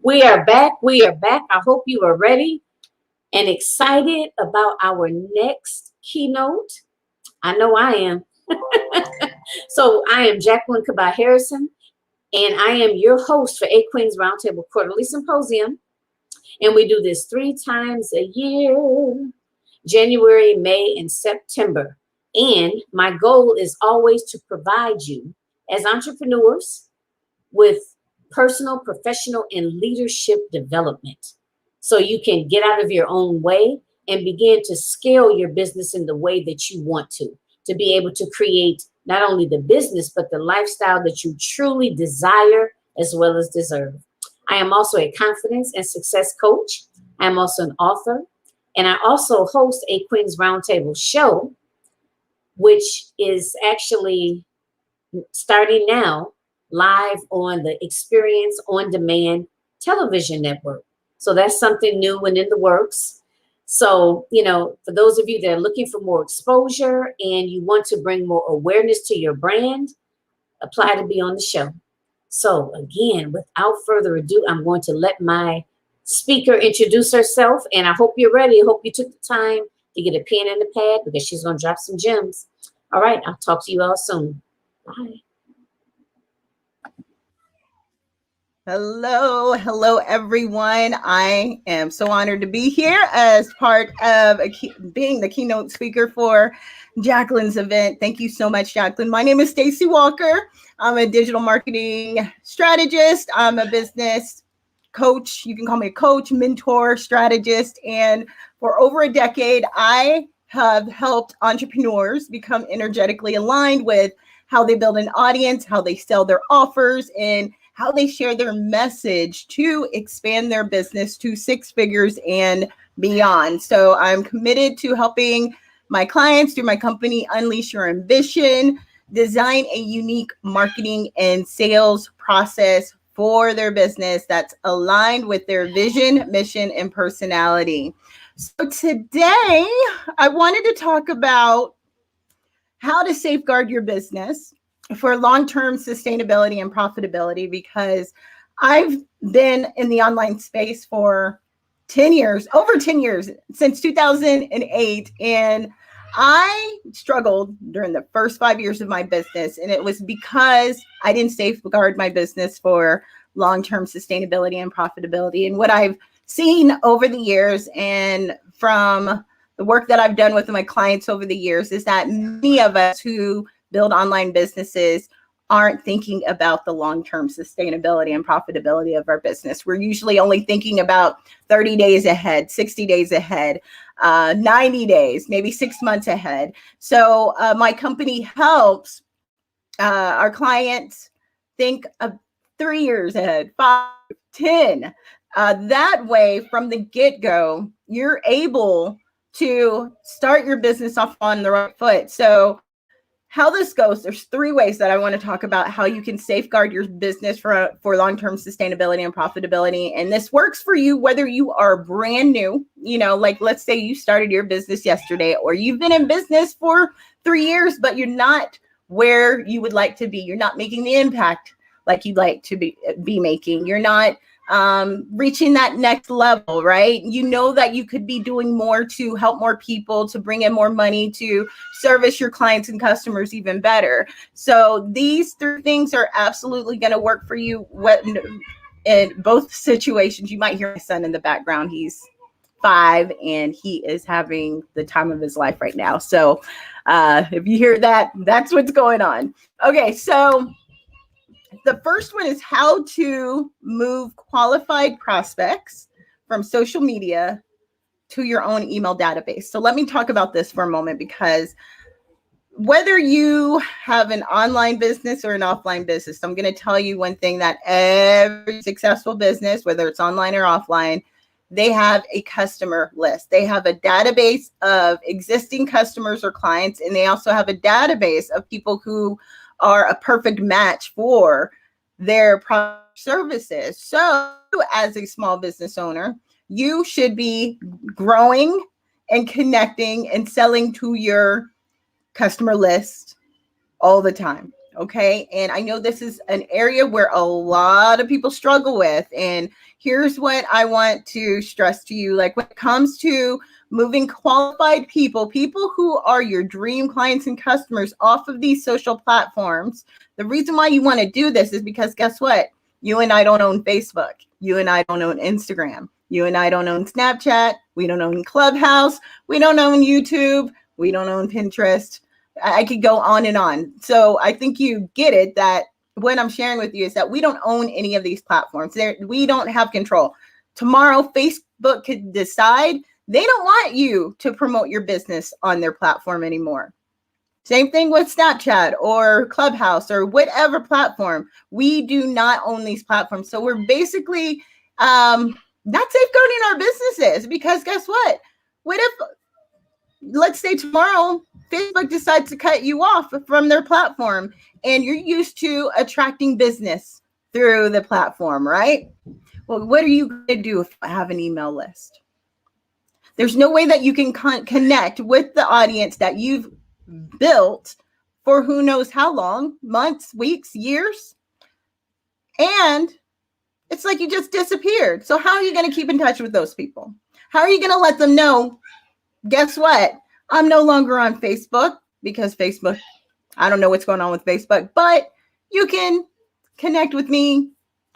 We are back. We are back. I hope you are ready and excited about our next keynote. I know I am. So I am Jacqueline Kabah Harrison, and I am your host for A Queen's Roundtable Quarterly Symposium. And we do this 3 times a year, January, May, and September. And my goal is always to provide you as entrepreneurs with personal, professional, and leadership development so you can get out of your own way and begin to scale your business in the way that you want to be able to create not only the business, but the lifestyle that you truly desire as well as deserve. I am also a confidence and success coach. I am also an author, and I also host a Queen's Roundtable show, which is actually starting now live on the Experience on Demand television network. So that's something new and in the works. So, for those of you that are looking for more exposure and you want to bring more awareness to your brand, apply to be on the show. So again, without further ado, I'm going to let my speaker introduce herself, and I hope you're ready. I hope you took the time to get a pen and a pad because she's going to drop some gems. All right, I'll talk to you all soon. Bye. Hello, everyone. I am so honored to be here as part of being the keynote speaker for Jacqueline's event. Thank you so much, Jacqueline. My name is Stacie Walker. I'm a digital marketing strategist. I'm a business coach. You can call me a coach, mentor, strategist. And for over a decade, I have helped entrepreneurs become energetically aligned with how they build an audience, how they sell their offers, and how they share their message to expand their business to 6 figures and beyond. So I'm committed to helping my clients through my company Unleash Your Ambition, design a unique marketing and sales process for their business that's aligned with their vision, mission, and personality. So today I wanted to talk about how to safeguard your business for long-term sustainability and profitability, because I've been in the online space for 10 years, over 10 years, since 2008. And I struggled during the first 5 years of my business. And it was because I didn't safeguard my business for long-term sustainability and profitability. And what I've seen over the years and from the work that I've done with my clients over the years is that many of us who build online businesses aren't thinking about the long-term sustainability and profitability of our business. We're usually only thinking about 30 days ahead, 60 days ahead, 90 days, maybe 6 months ahead. So my company helps our clients think of 3 years ahead, 5, 10. That way, from the get-go, you're able to start your business off on the right foot. So how this goes, there's 3 ways that I want to talk about how you can safeguard your business for long-term sustainability and profitability. And this works for you whether you are brand new, like let's say you started your business yesterday, or you've been in business for 3 years, but you're not where you would like to be. You're not making the impact like you'd like to be making. You're not reaching that next level, right? You know that you could be doing more to help more people, to bring in more money, to service your clients and customers even better. So these 3 things are absolutely going to work for you in both situations. You might hear my son in the background. He's 5 and he is having the time of his life right now. So if you hear that, that's what's going on. Okay, so the first one is how to move qualified prospects from social media to your own email database. So let me talk about this for a moment, because whether you have an online business or an offline business, I'm going to tell you one thing, that every successful business, whether it's online or offline, they have a customer list. They have a database of existing customers or clients, and they also have a database of people who are a perfect match for their product services. So as a small business owner, you should be growing and connecting and selling to your customer list all the time. Okay. And I know this is an area where a lot of people struggle with. And here's what I want to stress to you. Like when it comes to moving qualified people who are your dream clients and customers off of these social platforms, the reason why you want to do this is because guess what? You and I don't own Facebook. You and I don't own Instagram. You and I don't own Snapchat. We don't own Clubhouse. We don't own YouTube. We don't own Pinterest. I could go on and on. So I think you get it that what I'm sharing with you is that we don't own any of these platforms. We don't have control. Tomorrow, Facebook could decide they don't want you to promote your business on their platform anymore. Same thing with Snapchat or Clubhouse or whatever platform. We do not own these platforms. So we're basically not safeguarding our businesses because guess what? What if, let's say tomorrow, Facebook decides to cut you off from their platform and you're used to attracting business through the platform, right? Well, what are you going to do if you have an email list? There's no way that you can connect with the audience that you've built for who knows how long, months, weeks, years. And it's like you just disappeared. So how are you going to keep in touch with those people? How are you going to let them know, guess what? I'm no longer on Facebook because Facebook, I don't know what's going on with Facebook, but you can connect with me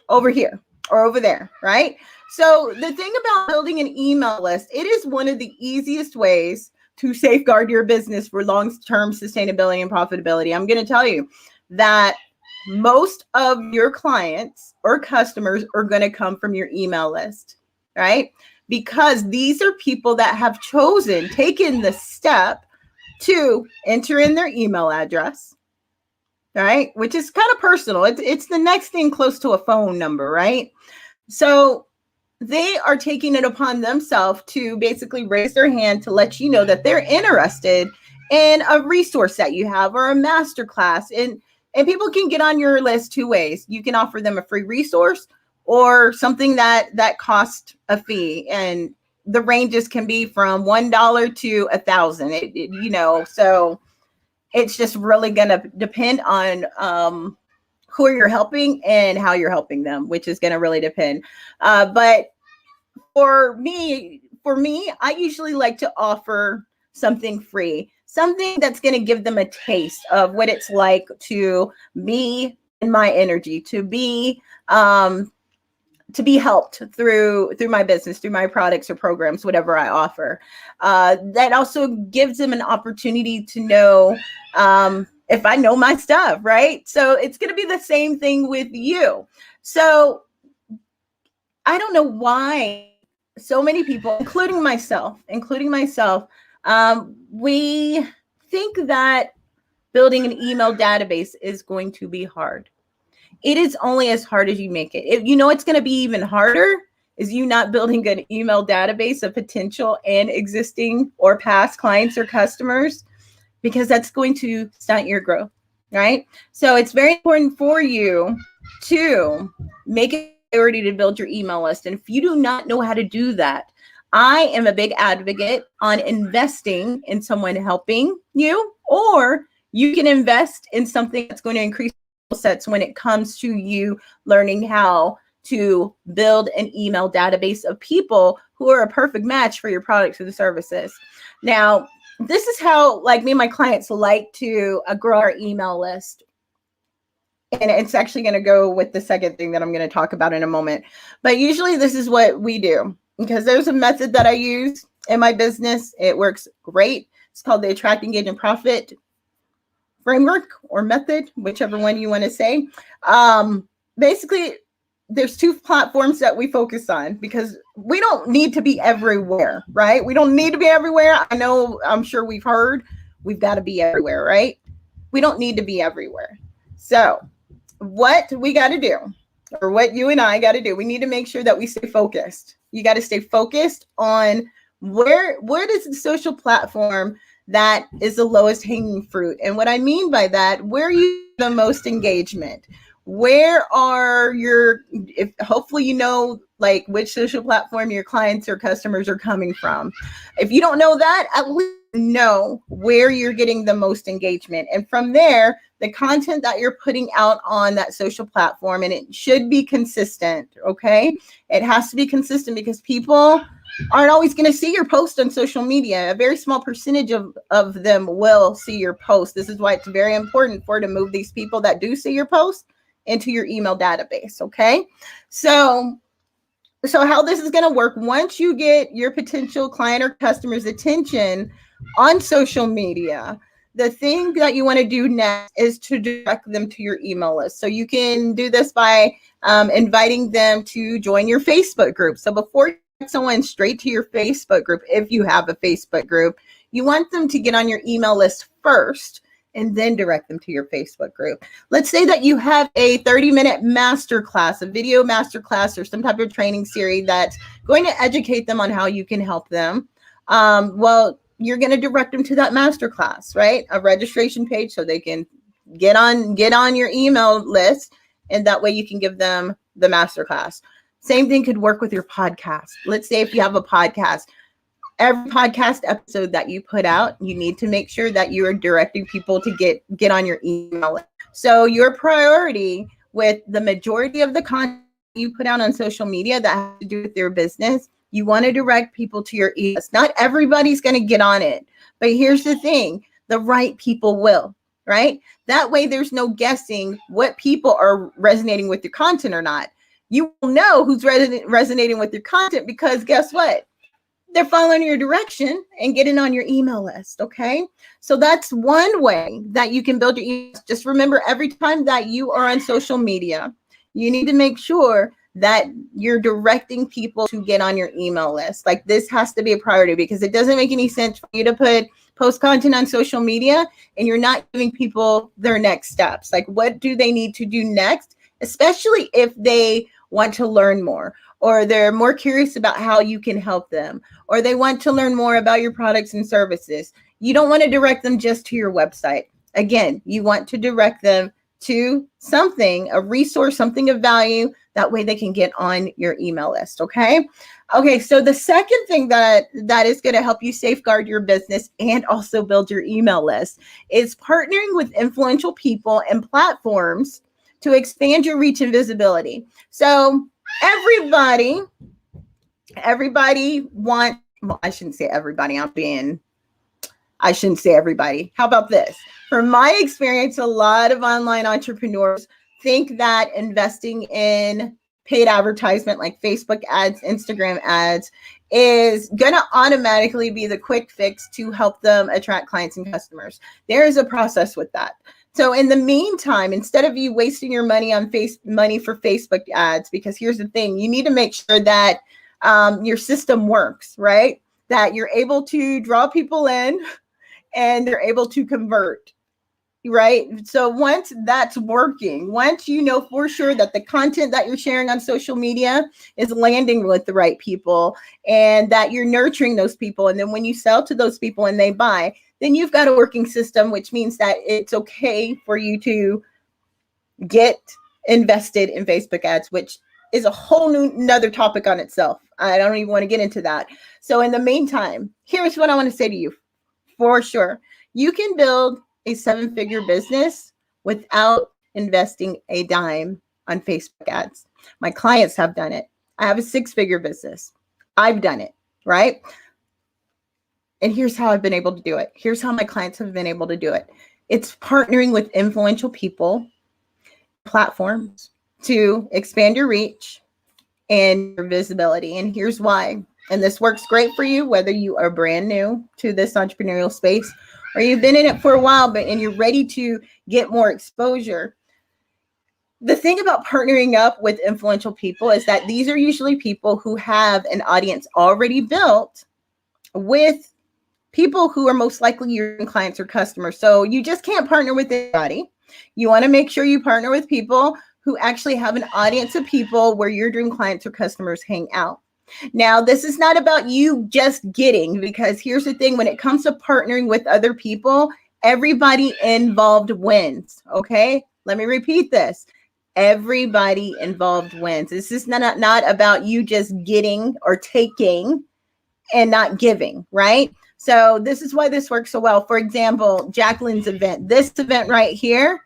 over here or over there, right? So the thing about building an email list, it is one of the easiest ways to safeguard your business for long-term sustainability and profitability. I'm going to tell you that most of your clients or customers are going to come from your email list, right? Because these are people that have taken the step to enter in their email address, right? Which is kind of personal. It's the next thing close to a phone number, right? So they are taking it upon themselves to basically raise their hand to let you know that they're interested in a resource that you have or a masterclass. And people can get on your list two ways. You can offer them a free resource or something that costs a fee. And the ranges can be from $1 to $1,000, so it's just really going to depend on who you're helping and how you're helping them, which is going to really depend. But for me, I usually like to offer something free, something that's going to give them a taste of what it's like to be in my energy, to be helped through my business, through my products or programs, whatever I offer. That also gives them an opportunity to know if I know my stuff, right? So it's going to be the same thing with you. So I don't know why so many people, including myself, we think that building an email database is going to be hard. It is only as hard as you make it. It's going to be even harder is you not building an email database of potential and existing or past clients or customers, because that's going to stunt your growth, right? So it's very important for you to make it a priority to build your email list. And if you do not know how to do that, I am a big advocate on investing in someone helping you, or you can invest in something that's going to increase sets when it comes to you learning how to build an email database of people who are a perfect match for your products or the services. Now, this is how me and my clients like to grow our email list. And it's actually going to go with the second thing that I'm going to talk about in a moment. But usually this is what we do, because there's a method that I use in my business. It works great. It's called the Attract, Engage, and Profit framework or method, whichever one you want to say. Basically, there's two platforms that we focus on because we don't need to be everywhere, right? We don't need to be everywhere. I'm sure we've heard we've got to be everywhere, right? We don't need to be everywhere. So what we got to do, or what you and I got to do, we need to make sure that we stay focused. You got to stay focused on where is the social platform that is the lowest hanging fruit. And what I mean by that, where you the most engagement, where are hopefully which social platform your clients or customers are coming from. If you don't know that, at least know where you're getting the most engagement. And from there, the content that you're putting out on that social platform, and it should be consistent, okay? It has to be consistent because people aren't always going to see your post on social media. A very small percentage of them will see your post. This is why it's very important to move these people that do see your post into your email database, okay? So how this is going to work, once you get your potential client or customer's attention on social media, the thing that you want to do next is to direct them to your email list. So you can do this by inviting them to join your Facebook group. So before you get someone straight to your Facebook group, if you have a Facebook group, you want them to get on your email list first and then direct them to your Facebook group. Let's say that you have a 30-minute masterclass, a video masterclass, or some type of training series that's going to educate them on how you can help them. Well, you're going to direct them to that masterclass, right? A registration page so they can get on your email list, and that way you can give them the masterclass. Same thing could work with your podcast. Let's say if you have a podcast, every podcast episode that you put out, you need to make sure that you are directing people to get on your email list. So your priority with the majority of the content you put out on social media that has to do with your business, you want to direct people to your email list. Not everybody's going to get on it, but here's the thing, the right people will, right? That way there's no guessing what people are resonating with your content or not. You will know who's resonating with your content because guess what? They're following your direction and getting on your email list, okay? So that's one way that you can build your email list. Just remember, every time that you are on social media, you need to make sure that you're directing people to get on your email list. Like, this has to be a priority because it doesn't make any sense for you to post content on social media and you're not giving people their next steps. Like, what do they need to do next, especially if they want to learn more, or they're more curious about how you can help them, or they want to learn more about your products and services. You don't want to direct them just to your website. Again, you want to direct them to something, a resource, something of value. That way they can get on your email list, okay? Okay, so the second thing that is going to help you safeguard your business and also build your email list is partnering with influential people and platforms to expand your reach and visibility. So everybody wants, well, I shouldn't say everybody. I shouldn't say everybody. How about this? From my experience, a lot of online entrepreneurs think that investing in paid advertisement like Facebook ads, Instagram ads is going to automatically be the quick fix to help them attract clients and customers. There is a process with that. So in the meantime, instead of you wasting your money on money for Facebook ads, because here's the thing, you need to make sure that your system works, right? That you're able to draw people in and they're able to convert, right? So once that's working, once you know for sure that the content that you're sharing on social media is landing with the right people and that you're nurturing those people, and then when you sell to those people and they buy, then you've got a working system, which means that it's okay for you to get invested in Facebook ads, which is a whole another topic on itself. I don't even want to get into that. So in the meantime, here's what I want to say to you for sure. You can build a 7-figure business without investing a dime on Facebook ads. My clients have done it. I have a 6-figure business. I've done it, right? And here's how I've been able to do it. Here's how my clients have been able to do it. It's partnering with influential people, platforms to expand your reach and your visibility. And here's why. And this works great for you, whether you are brand new to this entrepreneurial space or you've been in it for a while, and you're ready to get more exposure. The thing about partnering up with influential people is that these are usually people who have an audience already built with people who are most likely your clients or customers. So you just can't partner with anybody. You want to make sure you partner with people who actually have an audience of people where your dream clients or customers hang out. Now, this is not about you just getting, because here's the thing, when it comes to partnering with other people, everybody involved wins, okay? Let me repeat this. Everybody involved wins. This is not about you just getting or taking and not giving, right? So this is why this works so well. For example, Jacqueline's event, this event right here,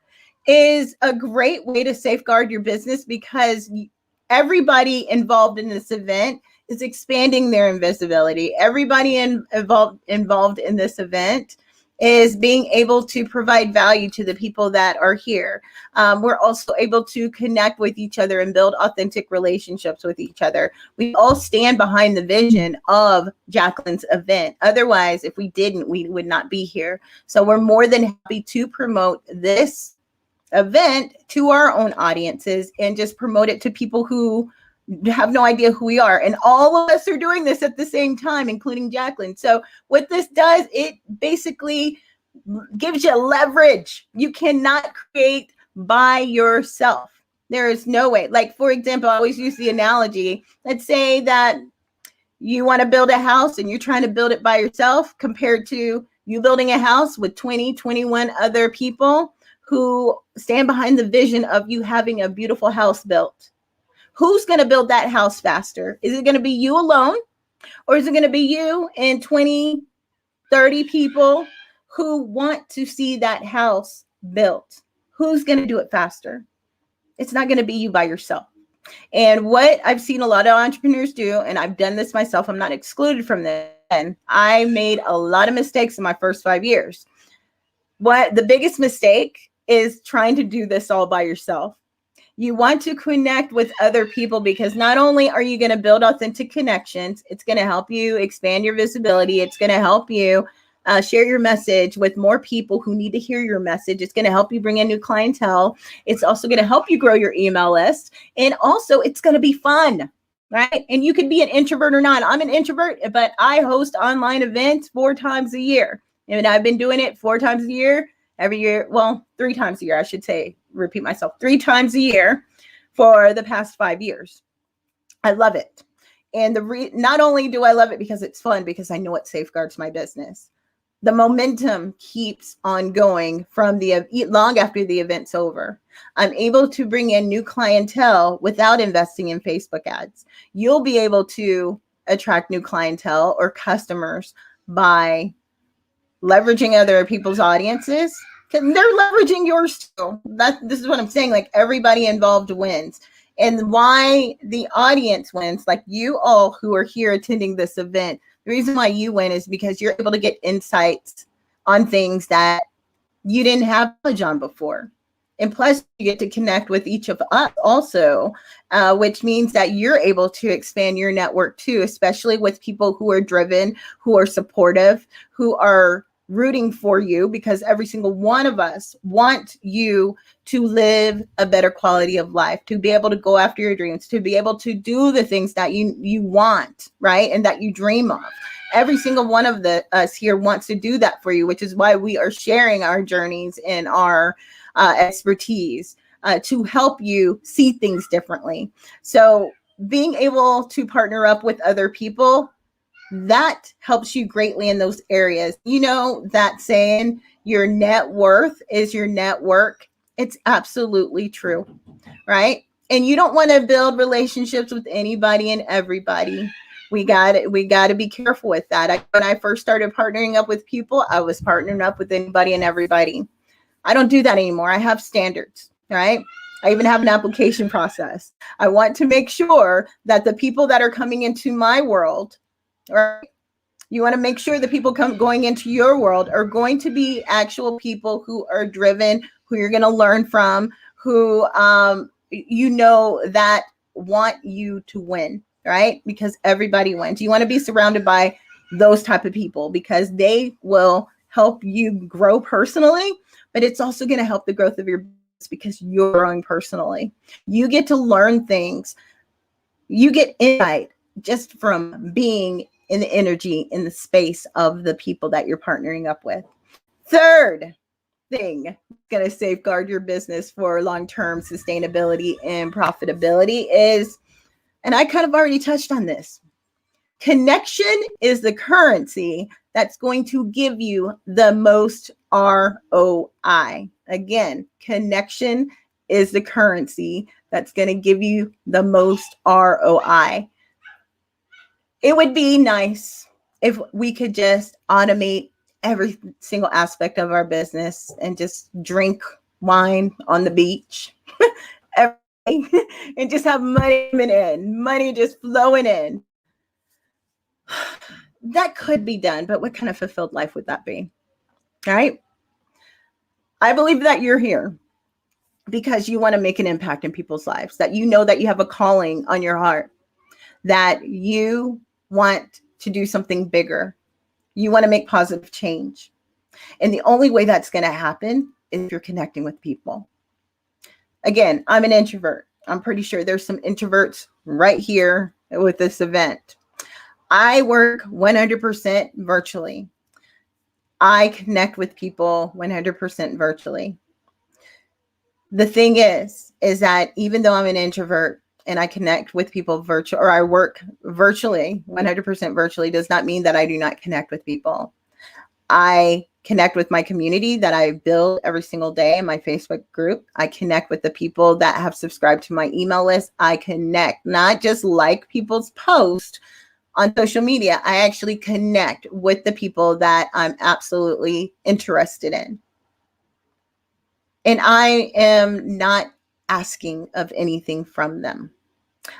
is a great way to safeguard your business because everybody involved in this event is expanding their invisibility. Everybody involved in this event is being able to provide value to the people that are here. We're also able to connect with each other and build authentic relationships with each other. We all stand behind the vision of Jacqueline's event. Otherwise, if we didn't, we would not be here. So we're more than happy to promote this event to our own audiences and just promote it to people who have no idea who we are. And all of us are doing this at the same time, including Jacqueline. So what this does, it basically gives you leverage. You cannot create by yourself. There is no way. Like, for example, I always use the analogy. Let's say that you want to build a house and you're trying to build it by yourself compared to you building a house with 20, 21 other people who stand behind the vision of you having a beautiful house built. Who's going to build that house faster? Is it going to be you alone? Or is it going to be you and 20, 30 people who want to see that house built? Who's going to do it faster? It's not going to be you by yourself. And what I've seen a lot of entrepreneurs do, and I've done this myself, I'm not excluded from this, and I made a lot of mistakes in my first 5 years. What the biggest mistake is trying to do this all by yourself. You want to connect with other people because not only are you going to build authentic connections, it's going to help you expand your visibility. It's going to help you share your message with more people who need to hear your message. It's going to help you bring in new clientele. It's also going to help you grow your email list. And also it's going to be fun, right? And you could be an introvert or not. I'm an introvert, but I host online events 4 times a year. And I've been doing it 4 times a year. Every year, well, 3 times a year, I should say, repeat myself, 3 times a year for the past 5 years. I love it. And not only do I love it because it's fun, because I know it safeguards my business. The momentum keeps on going from long after the event's over. I'm able to bring in new clientele without investing in Facebook ads. You'll be able to attract new clientele or customers by leveraging other people's audiences, because they're leveraging yours too. This is what I'm saying. Like, everybody involved wins. And why the audience wins, like you all who are here attending this event, the reason why you win is because you're able to get insights on things that you didn't have knowledge on before. And plus, you get to connect with each of us also, which means that you're able to expand your network too, especially with people who are driven, who are supportive, who are rooting for you, because every single one of us want you to live a better quality of life, to be able to go after your dreams, to be able to do the things that you want, right? And that you dream of. Every single one of us here wants to do that for you, which is why we are sharing our journeys and our expertise to help you see things differently. So being able to partner up with other people, that helps you greatly in those areas. You know that saying, your net worth is your network. It's absolutely true, right? And you don't want to build relationships with anybody and everybody. We got to be careful with that. When I first started partnering up with people, I was partnering up with anybody and everybody. I don't do that anymore. I have standards, right? I even have an application process. I want to make sure that the people that are coming into my world, right? You want to make sure the people going into your world are going to be actual people who are driven, who you're going to learn from, who that want you to win, right? Because everybody wins. You want to be surrounded by those type of people because they will help you grow personally, but it's also going to help the growth of your business because you're growing personally. You get to learn things. You get insight just from being in the energy, in the space of the people that you're partnering up with. Third thing going to safeguard your business for long-term sustainability and profitability is, and I kind of already touched on this, connection is the currency that's going to give you the most ROI. Again, connection is the currency that's going to give you the most ROI. It would be nice if we could just automate every single aspect of our business and just drink wine on the beach every day, and just have money coming in, money just flowing in. That could be done, but what kind of fulfilled life would that be? All right. I believe that you're here because you want to make an impact in people's lives, that you know that you have a calling on your heart, that you want to do something bigger. You want to make positive change. And the only way that's going to happen is if you're connecting with people. Again, I'm an introvert. I'm pretty sure there's some introverts right here with this event. I work 100% virtually. I connect with people 100% virtually. The thing is that even though I'm an introvert and I connect with people virtual, or I work virtually, 100% virtually, does not mean that I do not connect with people. I connect with my community that I build every single day in my Facebook group. I connect with the people that have subscribed to my email list. I connect, not just like people's posts on social media. I actually connect with the people that I'm absolutely interested in. And I am not asking of anything from them.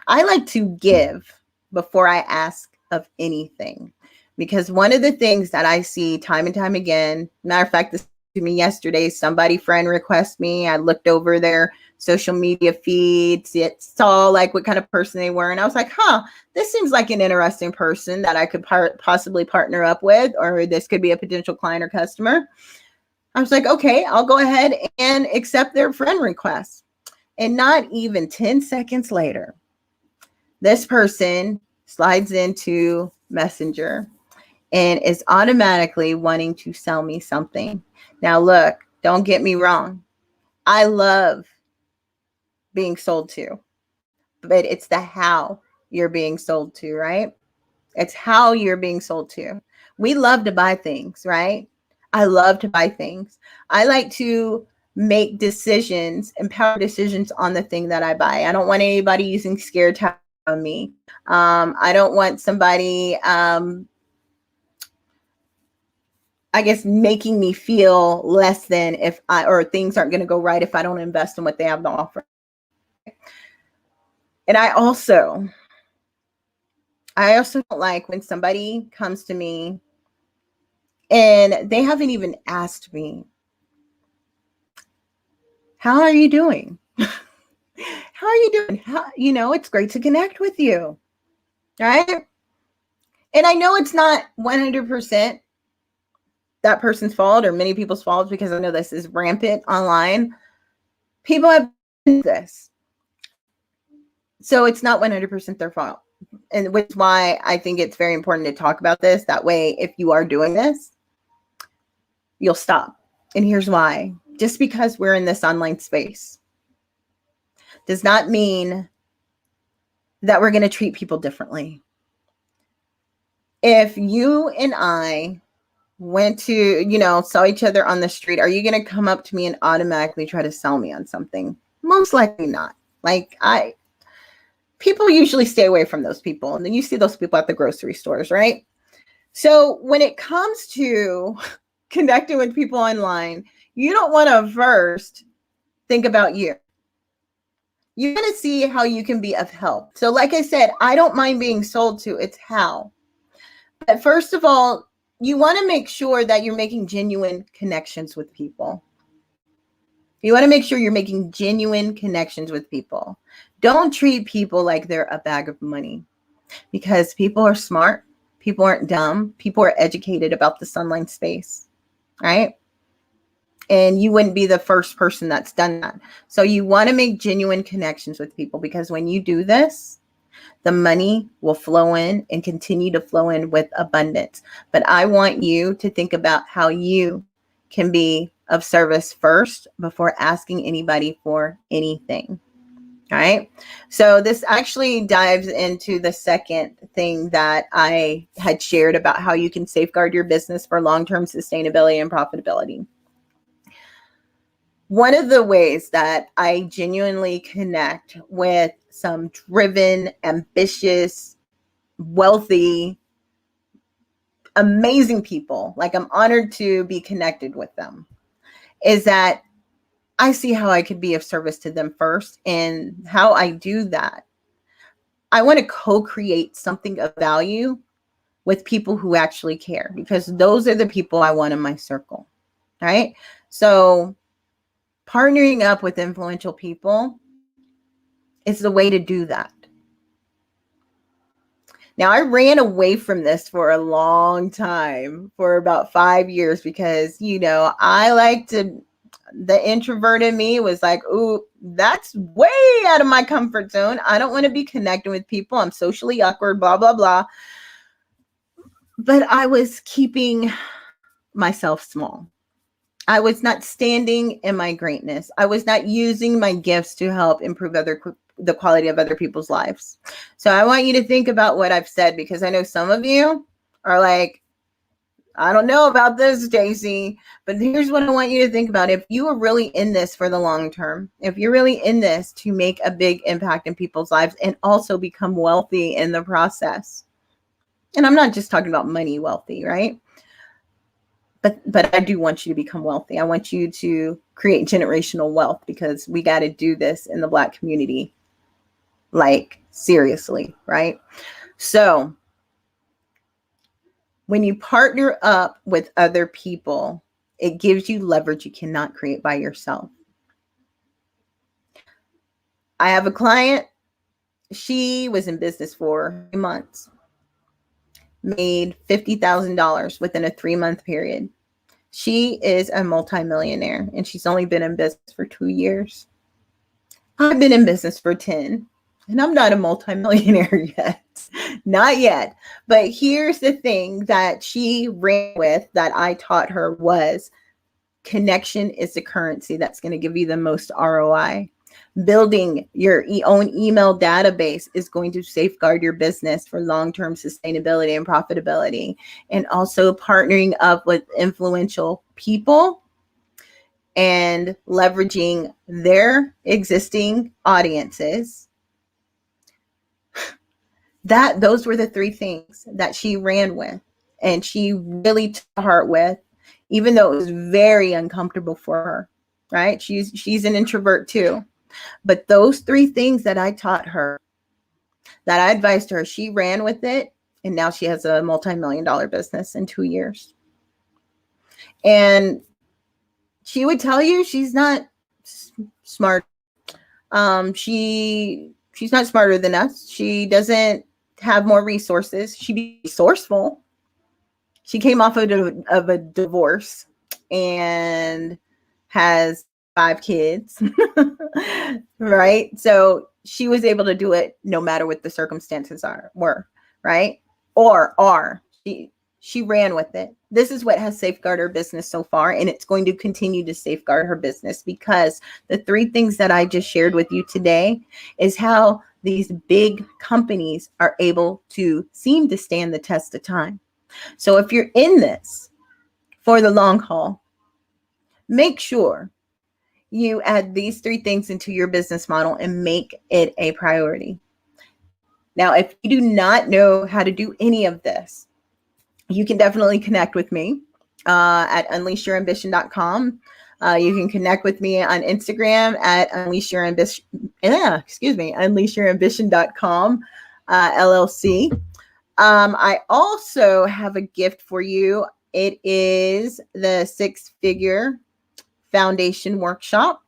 I like to give before I ask of anything. Because one of the things that I see time and time again, matter of fact, this to me yesterday, somebody friend requested me. I looked over their social media feeds, saw like what kind of person they were. And I was like, this seems like an interesting person that I could possibly partner up with, or this could be a potential client or customer. I was like, okay, I'll go ahead and accept their friend request. And not even 10 seconds later, this person slides into Messenger and is automatically wanting to sell me something. Now, look, don't get me wrong. I love being sold to, but it's the how you're being sold to, right? It's how you're being sold to. We love to buy things, right? I love to buy things. I like to make decisions, empower decisions on the thing that I buy. I don't want anybody using scare tactics on me. I don't want somebody, I guess, making me feel less than if or things aren't going to go right if I don't invest in what they have to offer. And I also don't like when somebody comes to me and they haven't even asked me, how are you doing? How are you doing? It's great to connect with you, right? And I know it's not 100% that person's fault or many people's fault, because I know this is rampant online. People have this. So it's not 100% their fault. And which is why I think it's very important to talk about this. That way, if you are doing this, you'll stop. And here's why. Just because we're in this online space does not mean that we're going to treat people differently. If you and I went to, saw each other on the street, are you going to come up to me and automatically try to sell me on something? Most likely not. People usually stay away from those people. And then you see those people at the grocery stores, right? So when it comes to connecting with people online, you don't want to first think about you. You want to see how you can be of help. So like I said, I don't mind being sold to. It's how. But first of all, you want to make sure that you're making genuine connections with people. You want to make sure you're making genuine connections with people. Don't treat people like they're a bag of money, because people are smart. People aren't dumb. People are educated about this online space, right? And you wouldn't be the first person that's done that. So you want to make genuine connections with people, because when you do this, the money will flow in and continue to flow in with abundance. But I want you to think about how you can be of service first before asking anybody for anything. All right. So this actually dives into the second thing that I had shared about how you can safeguard your business for long-term sustainability and profitability. One of the ways that I genuinely connect with some driven, ambitious, wealthy, amazing people, like I'm honored to be connected with them, is that I see how I could be of service to them first. And how I do that, I want to co-create something of value with people who actually care, because those are the people I want in my circle, right? So partnering up with influential people is the way to do that. Now, I ran away from this for a long time, for about 5 years, because, I like to, the introvert in me was like, ooh, that's way out of my comfort zone. I don't want to be connecting with people. I'm socially awkward, blah, blah, blah. But I was keeping myself small. I was not standing in my greatness. I was not using my gifts to help improve the quality of other people's lives. So I want you to think about what I've said, because I know some of you are like, I don't know about this, Stacie, but here's what I want you to think about. If you are really in this for the long term, if you're really in this to make a big impact in people's lives and also become wealthy in the process, and I'm not just talking about money wealthy, right? But I do want you to become wealthy. I want you to create generational wealth, because we got to do this in the Black community. Like, seriously, right? So when you partner up with other people, it gives you leverage you cannot create by yourself. I have a client. She was in business for 3 months, made $50,000 within a 3-month period. She is a multimillionaire, and she's only been in business for 2 years. I've been in business for 10, and I'm not a multimillionaire yet. Not yet. But here's the thing that she ran with that I taught her was connection is the currency that's going to give you the most ROI. Building your own email database is going to safeguard your business for long-term sustainability and profitability. And also partnering up with influential people and leveraging their existing audiences. Those were the 3 things that she ran with, and she really took to heart with, even though it was very uncomfortable for her, right? She's an introvert too. But those 3 things that I taught her, that I advised her, she ran with it, and now she has a multi-million-dollar business in 2 years. And she would tell you she's not smart. She's not smarter than us. She doesn't have more resources. She'd be resourceful. She came off of a divorce and has 5 kids, right? So she was able to do it no matter what the circumstances were, right? She ran with it. This is what has safeguarded her business so far, and it's going to continue to safeguard her business, because the 3 things that I just shared with you today is how these big companies are able to seem to stand the test of time. So if you're in this for the long haul, make sure you add these 3 things into your business model and make it a priority. Now, if you do not know how to do any of this, you can definitely connect with me at unleashyourambition.com. You can connect with me on Instagram at unleashyourambition.com, LLC. I also have a gift for you. It is the 6-figure foundation workshop.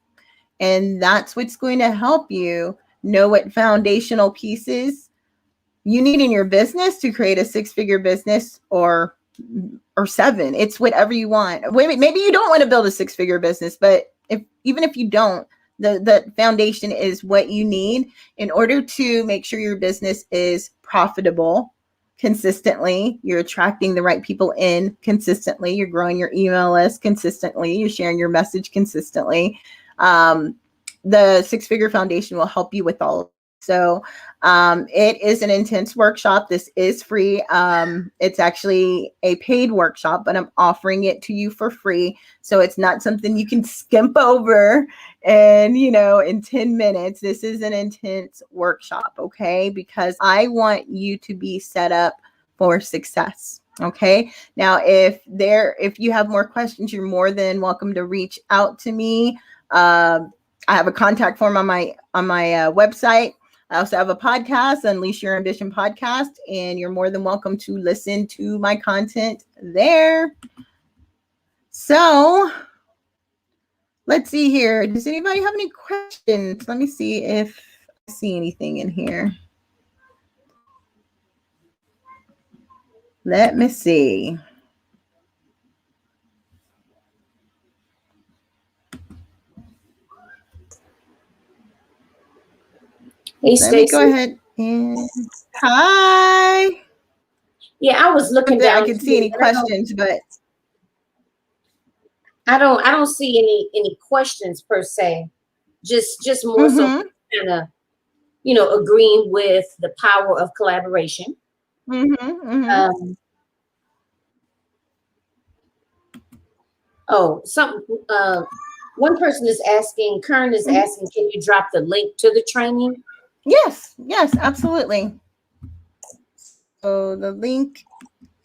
And that's what's going to help you know what foundational pieces you need in your business to create a 6-figure business, or 7. It's whatever you want. Maybe you don't want to build a 6-figure business, but even if you don't, the foundation is what you need in order to make sure your business is profitable consistently. You're attracting the right people in consistently. You're growing your email list consistently. You're sharing your message consistently. The 6-figure foundation will help you with all of it. So it is an intense workshop. This is free. It's actually a paid workshop, but I'm offering it to you for free. So it's not something you can skimp over and, in 10 minutes. This is an intense workshop, okay? Because I want you to be set up for success. Okay. Now, if you have more questions, you're more than welcome to reach out to me. I have a contact form on my website. I also have a podcast, Unleash Your Ambition podcast, and you're more than welcome to listen to my content there. So let's see here. Does anybody have any questions? Let me see if I see anything in here. Let me see. Hey, Let me Stacie. go ahead and hi. Yeah, I was looking down. I could see any questions, but I don't see any questions per se. Just more so kind of, you know, agreeing with the power of collaboration. Oh, one person is asking, Kern is asking, can you drop the link to the training? Yes, absolutely. So the link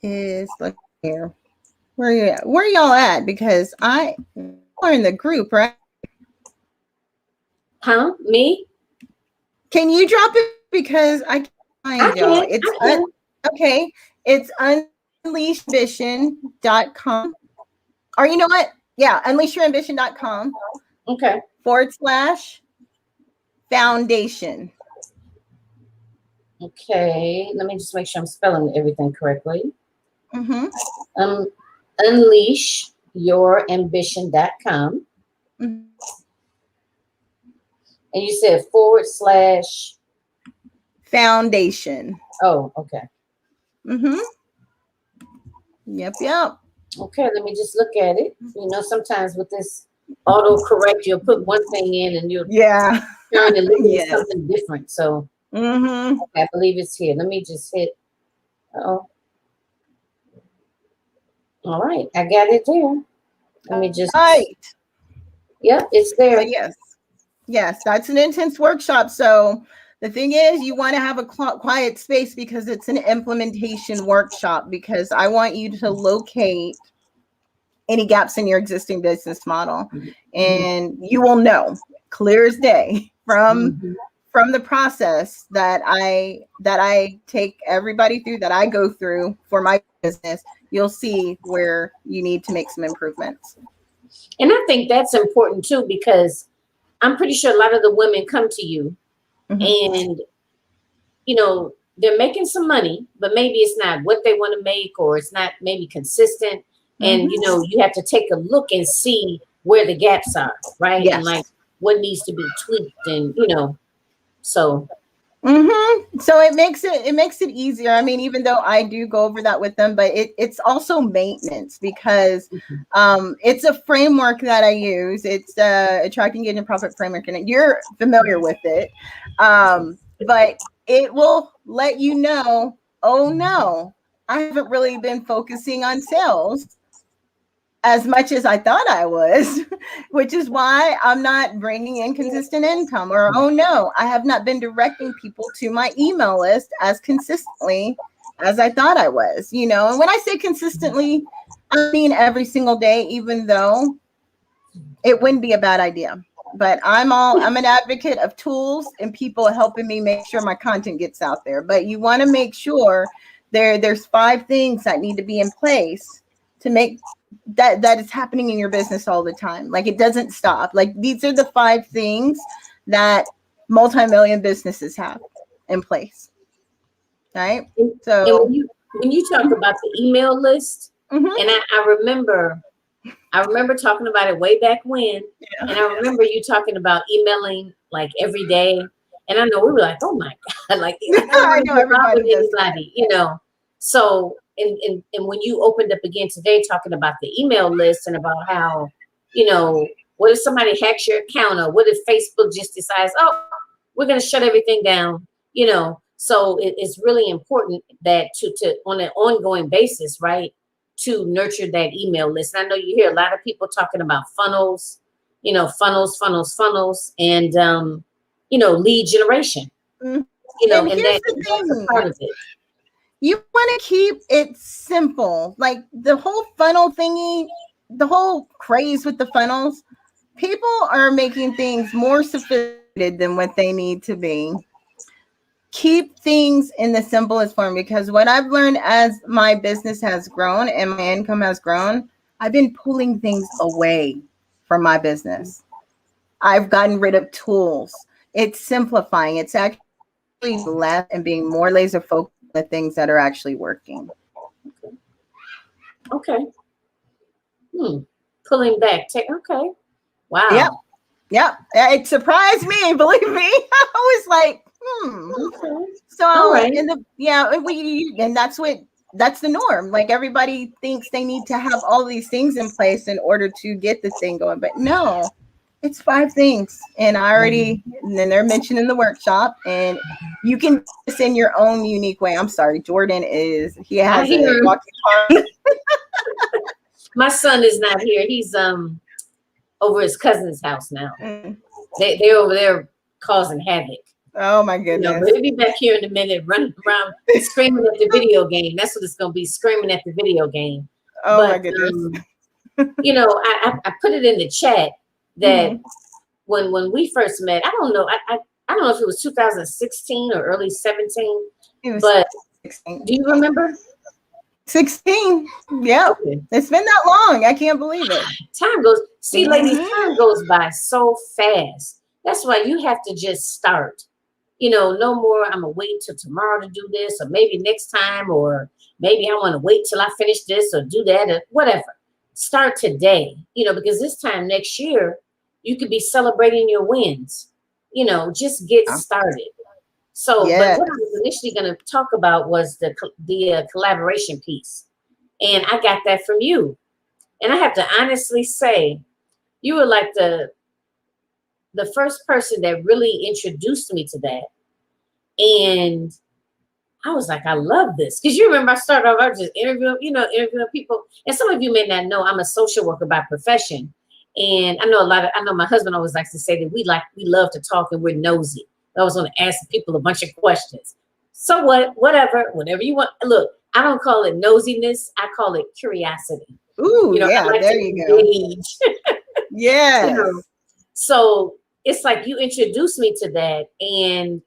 is like here. Where are you at? Where are y'all at? Because we're in the group, right? Huh? Me? Can you drop it? Because I can't find y'all. It's okay. It's unleashvision.com. Or you know what? Yeah, unleashyourambition.com. Okay. /foundation. Okay. Let me just make sure I'm spelling everything correctly. Unleashyourambition.com. And you said /foundation. Oh, okay. Yep. Okay, let me just look at it. You know, sometimes with this autocorrect, you'll put one thing in and you'll turn and look at something different. So okay, I believe it's here. Let me just hit. All right, I got it there. Let me just. Yep, it's there. Yes, that's an intense workshop. So the thing is, you want to have a quiet space because it's an implementation workshop, because I want you to locate any gaps in your existing business model. And you will know clear as day from the process that I take everybody through, that I go through for my business. You'll see where you need to make some improvements. And I think that's important too, because I'm pretty sure a lot of the women come to you and, you know, they're making some money, but maybe it's not what they want to make, or it's not maybe consistent. And, you know, you have to take a look and see where the gaps are, right? And like what needs to be tweaked, and, you know, so. So it makes it easier. I mean, even though I do go over that with them, but it's also maintenance, because it's a framework that I use. It's Attract, Engage, and Profit framework, and you're familiar with it. But it will let you know, oh no, I haven't really been focusing on sales as much as I thought I was, which is why I'm not bringing in consistent income. Or, oh no, I have not been directing people to my email list as consistently as I thought I was, you know. And when I say consistently, I mean every single day, even though it wouldn't be a bad idea. But I'm an advocate of tools and people helping me make sure my content gets out there. But you want to make sure there's 5 things that need to be in place to make that is happening in your business all the time. Like, it doesn't stop. Like, these are the 5 things that multi-million businesses have in place. Right? So and when you talk about the email list, and I remember talking about it way back when, and I remember you talking about emailing like every day. And I know we were like, oh my God, like I don't want to with anybody, you know. So and when you opened up again today talking about the email list and about how, you know, what if somebody hacks your account, or what if Facebook just decides, oh, we're gonna shut everything down, you know. So it's really important that to on an ongoing basis, right, to nurture that email list. And I know you hear a lot of people talking about funnels, you know, funnels, and you know, lead generation. You know, and that's a part of it. You want to keep it simple. Like, the whole funnel thingy, the whole craze with the funnels, People are making things more sophisticated than what they need to be. Keep things in the simplest form, because what I've learned as my business has grown and my income has grown, I've been pulling things away from my business. I've gotten rid of tools. It's simplifying. It's actually less and being more laser focused on the things that are actually working. Okay. Pulling back. Okay. Wow. Yep. Yep. It surprised me, believe me. I was like, Okay. So All right. and that's the norm. Like, everybody thinks they need to have all these things in place in order to get the thing going. But no, it's 5 things. And then they're mentioned in the workshop, and you can do this in your own unique way. I'm sorry, Jordan he has a walkie-talkie. My son is not here. He's over his cousin's house now. They're over there causing havoc. Oh my goodness. But he'll be back here in a minute, running around screaming at the video game. That's what it's gonna be, screaming at the video game. Oh my goodness. I put it in the chat that when we first met, I don't know if it was 2016 or early 17, but 16. Do you remember? 16. Yeah. Okay. It's been that long. I can't believe it. Time goes, ladies, time goes by so fast. That's why you have to just start. No more, I'm gonna wait till tomorrow to do this, or maybe next time, or maybe I want to wait till I finish this or do that, or whatever. Start today, because this time next year, you could be celebrating your wins. Just get started. So, But what I was initially going to talk about was the collaboration piece. And I got that from you. And I have to honestly say, you were like the first person that really introduced me to that. And I was like, I love this. Because you remember I started off, I was just interviewing people. And some of you may not know, I'm a social worker by profession. And I know my husband always likes to say that we love to talk and we're nosy. I was going to ask people a bunch of questions. So whatever you want. Look, I don't call it nosiness. I call it curiosity. Ooh, there you go. Yeah. So it's like you introduced me to that, and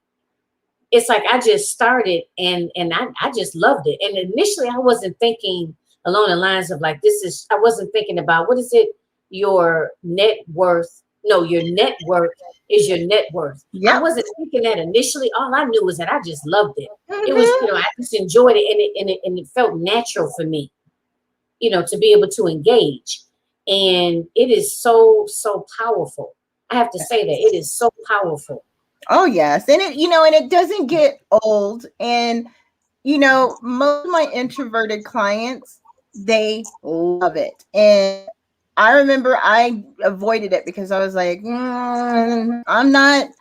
it's like I just started and I just loved it. And initially I wasn't thinking along the lines of like, I wasn't thinking about, what is it? Your net worth. No, your net worth is your net worth. Yep. I wasn't thinking that initially. All I knew was that I just loved it. It was, I just enjoyed it, and it felt natural for me, to be able to engage. And it is so powerful. I have to say that it is so powerful. Oh yes, and it doesn't get old. And most of my introverted clients, they love it. And I remember I avoided it because I was like, I'm not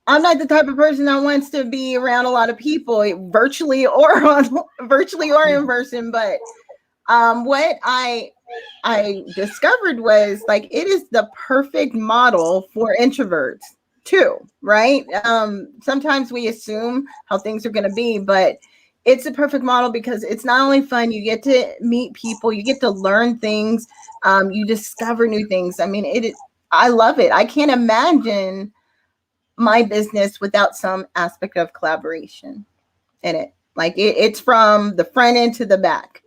the type of person that wants to be around a lot of people, virtually or in person. But what I discovered was, like, it is the perfect model for introverts too, right? Sometimes we assume how things are going to be, but it's a perfect model because it's not only fun, you get to meet people, you get to learn things, you discover new things. I mean, I love it. I can't imagine my business without some aspect of collaboration in it. Like, it's from the front end to the back,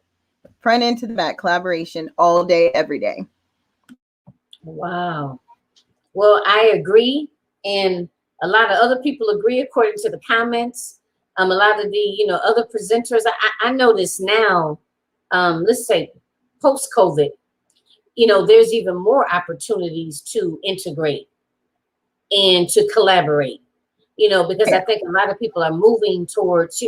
collaboration all day, every day. Wow. Well, I agree. And a lot of other people agree, according to the comments. A lot of the, other presenters, I notice now, let's say post-COVID, there's even more opportunities to integrate and to collaborate, because I think a lot of people are moving towards,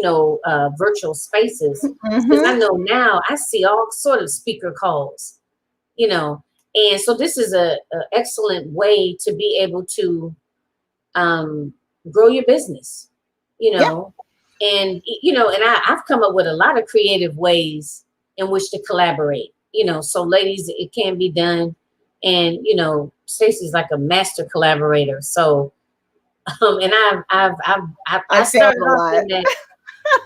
virtual spaces. Because I know now I see all sort of speaker calls, and so this is a excellent way to be able to grow your business, and, and I've come up with a lot of creative ways in which to collaborate, so ladies, it can be done. And, Stacie's like a master collaborator. So, and I started off in that.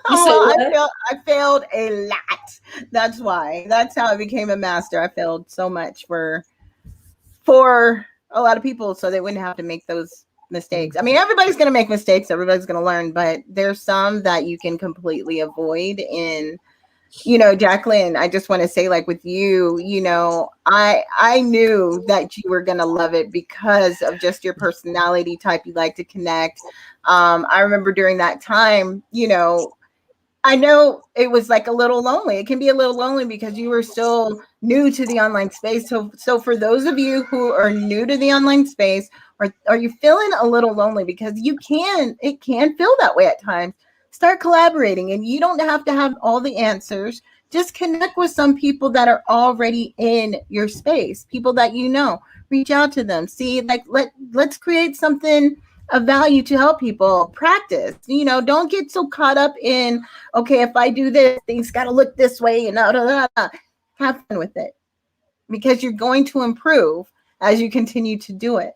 I failed a lot. That's why. That's how I became a master. I failed so much for for a lot of people so they wouldn't have to make those mistakes. I mean, everybody's going to make mistakes. Everybody's going to learn, but there's some that you can completely avoid. And, Jacqueline, I just want to say, like with you, I knew that you were going to love it because of just your personality type. You like to connect. I remember during that time, I know it was like a little lonely. It can be a little lonely because you were still new to the online space. So for those of you who are new to the online space, or are you feeling a little lonely, because it can feel that way at times, start collaborating, and you don't have to have all the answers. Just connect with some people that are already in your space, people that reach out to them. See, like, let's create something of value to help people. Practice, don't get so caught up in, okay, if I do this, things got to look this way, and have fun with it, because you're going to improve as you continue to do it.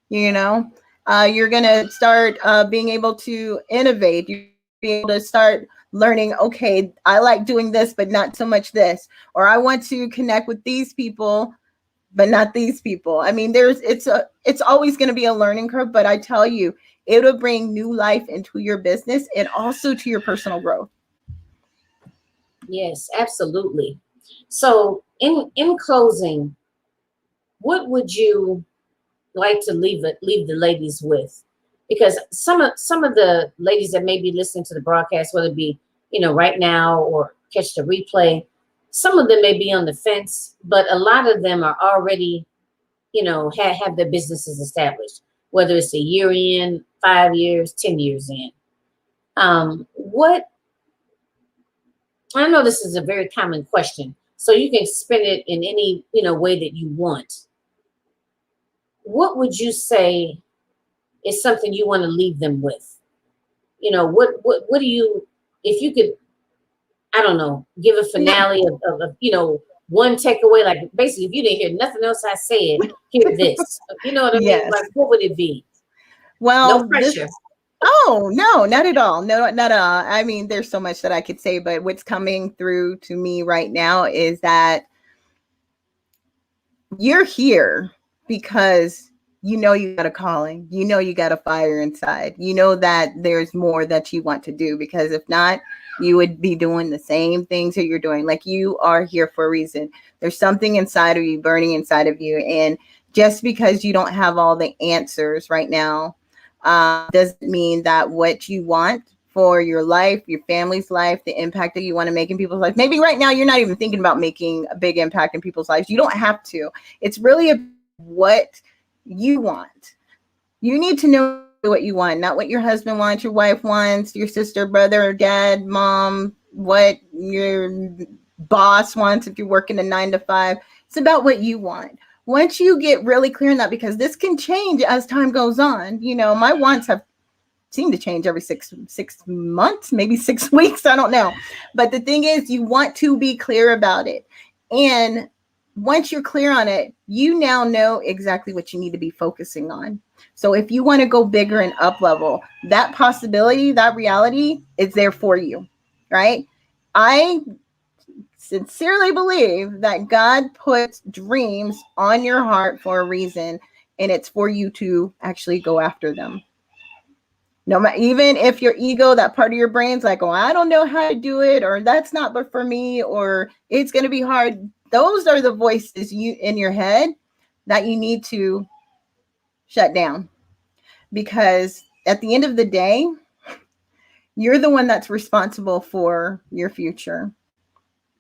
You're going to start being able to innovate. You're be able to start learning, okay, I like doing this, but not so much this, or I want to connect with these people, but not these people. I mean, it's always going to be a learning curve, but I tell you, it'll bring new life into your business and also to your personal growth. Yes, absolutely. So in closing, what would you like to leave the ladies with? Because some of the ladies that may be listening to the broadcast, whether it be, right now or catch the replay, some of them may be on the fence, but a lot of them are already, have their businesses established, whether it's a year in, 5 years, 10 years in. I know this is a very common question, so you can spin it in any, way that you want. What would you say is something you want to leave them with? What do you, if you could, I don't know, give a finale of one takeaway, like basically if you didn't hear nothing else I said, hear this. You know what I mean? Like, what would it be? Well, no pressure. Oh, no, not at all. No, not at all. I mean, there's so much that I could say, but what's coming through to me right now is that you're here because you got a calling, you got a fire inside, that there's more that you want to do, because if not, you would be doing the same things that you're doing. Like, you are here for a reason. There's something inside of you, burning inside of you. And just because you don't have all the answers right now, doesn't mean that what you want for your life, your family's life, the impact that you want to make in people's life. Maybe right now you're not even thinking about making a big impact in people's lives. You don't have to. It's really what you want. You need to know what you want, not what your husband wants, your wife wants, your sister, brother, dad, mom, what your boss wants if you're working a 9 to 5. It's about what you want. Once you get really clear on that, because this can change as time goes on. My wants have seemed to change every six months, maybe 6 weeks. I don't know. But the thing is, you want to be clear about it. And once you're clear on it, you now know exactly what you need to be focusing on. So if you want to go bigger and up level, that possibility, that reality is there for you, right? I sincerely believe that God puts dreams on your heart for a reason, and it's for you to actually go after them. No matter, even if your ego, that part of your brain's like, oh, I don't know how to do it, or that's not but for me, or it's going to be hard. Those are the voices in your head that you need to shut down, because at the end of the day, you're the one that's responsible for your future.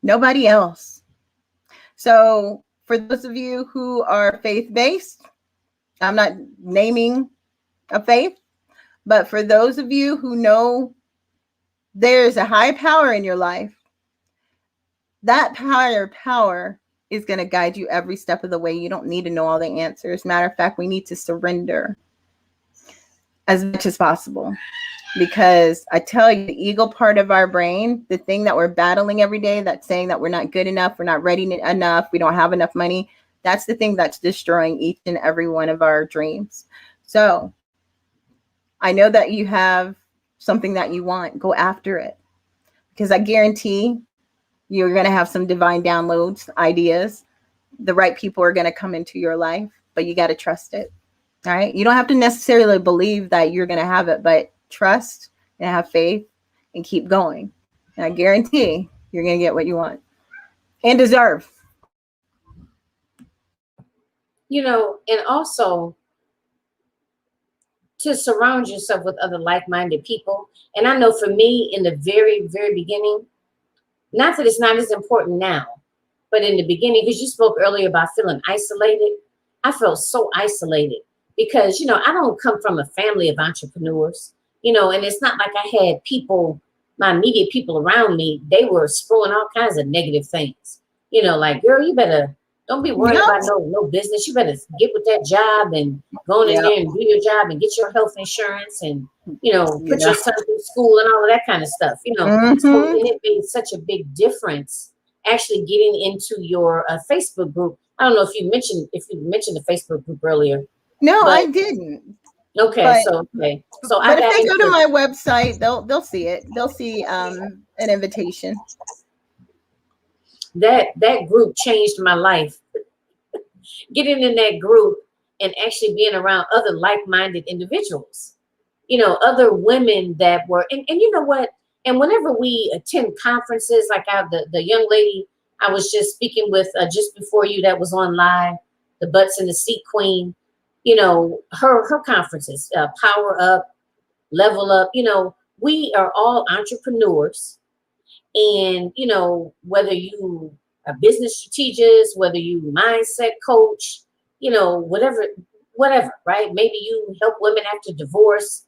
Nobody else. So for those of you who are faith-based, I'm not naming a faith, but for those of you who know there's a high power in your life, that higher power is going to guide you every step of the way. You don't need to know all the answers. Matter of fact, we need to surrender as much as possible. Because I tell you, the ego part of our brain, the thing that we're battling every day, that's saying that we're not good enough, we're not ready enough, we don't have enough money, that's the thing that's destroying each and every one of our dreams. So I know that you have something that you want. Go after it. Because I guarantee you're going to have some divine downloads, ideas. The right people are going to come into your life. but you got to trust it. All right. You don't have to necessarily believe that you're going to have it, but trust and have faith and keep going. And I guarantee you're going to get what you want and deserve. And also to surround yourself with other like-minded people. And I know for me in the very, very beginning, not that it's not as important now, but in the beginning, because you spoke earlier about feeling isolated, I felt so isolated because, I don't come from a family of entrepreneurs, and it's not like I had people, my immediate people around me, they were spewing all kinds of negative things, like, girl, you better, don't be worried about no business. You better get with that job and go in there and do your job and get your health insurance and, put your son through school and all of that kind of stuff, So and it made such a big difference actually getting into your Facebook group. I don't know if you mentioned the Facebook group earlier. No, I didn't. Okay, so but if they go to my website, they'll see it. They'll see an invitation. That group changed my life. Getting in that group and actually being around other like-minded individuals, other women that were, and you know what? And whenever we attend conferences, like the young lady I was just speaking with just before you that was on live, the Butts in the Seat Queen, her conferences, Power Up, Level Up, we are all entrepreneurs. And, whether you are business strategist, whether you mindset coach, whatever, right? Maybe you help women after divorce,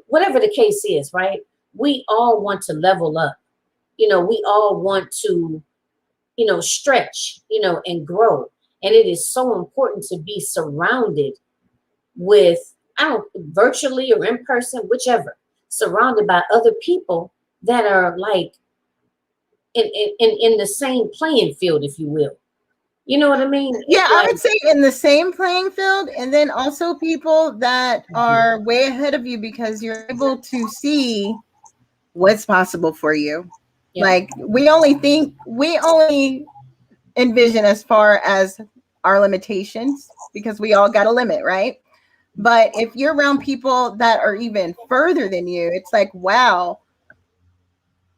whatever the case is, right? We all want to level up. We all want to, stretch, and grow. And it is so important to be surrounded with, virtually or in person, whichever, surrounded by other people that are like in the same playing field, if you will. You know what I mean? Yeah, I would say in the same playing field, and then also people that are way ahead of you because you're able to see what's possible for you. Yeah. Like we only envision as far as our limitations because we all got a limit, right? But if you're around people that are even further than you, it's like, wow,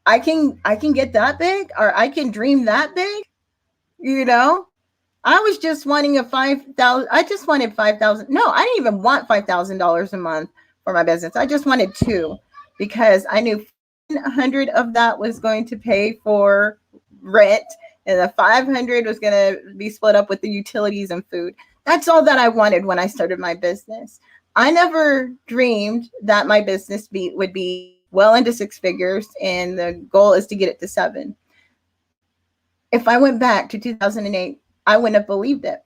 I can get that big, or I can dream that big. I was just wanting I just wanted 5,000. No, I didn't even want $5,000 a month for my business. I just wanted $2 because I knew 100 of that was going to pay for rent and the 500 was going to be split up with the utilities and food. That's all that I wanted when I started my business. I never dreamed that my business would be well into 6 figures, and the goal is to get it to 7. If I went back to 2008, I wouldn't have believed it,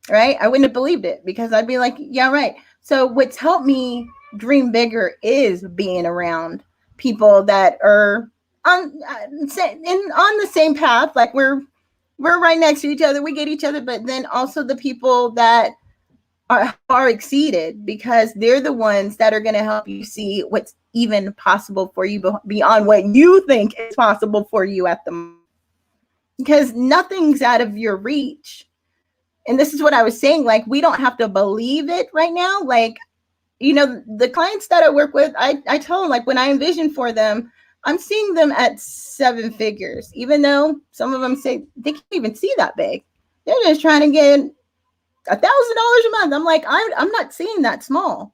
right? I wouldn't have believed it because I'd be like, yeah, right. So what's helped me dream bigger is being around people that are on the same path. Like we're right next to each other. We get each other, but then also the people that are exceeded, because they're the ones that are going to help you see what's even possible for you beyond what you think is possible for you at the moment. Because nothing's out of your reach. And this is what I was saying, like, we don't have to believe it right now. Like, the clients that I work with, I tell them, like, when I envision for them, I'm seeing them at 7 figures, even though some of them say they can't even see that big. They're just trying to get $1,000 a month. I'm like, I'm not seeing that small.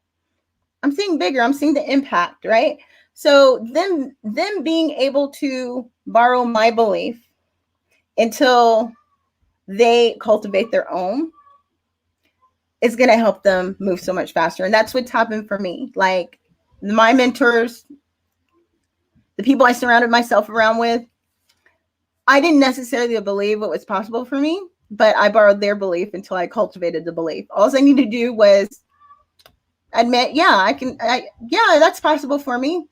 I'm seeing bigger. I'm seeing the impact, right? So them being able to borrow my belief until they cultivate their own is going to help them move so much faster. And that's what's happened for me. Like my mentors, the people I surrounded myself around with, I didn't necessarily believe what was possible for me, but I borrowed their belief until I cultivated the belief. All I needed to do was admit, yeah, that's possible for me.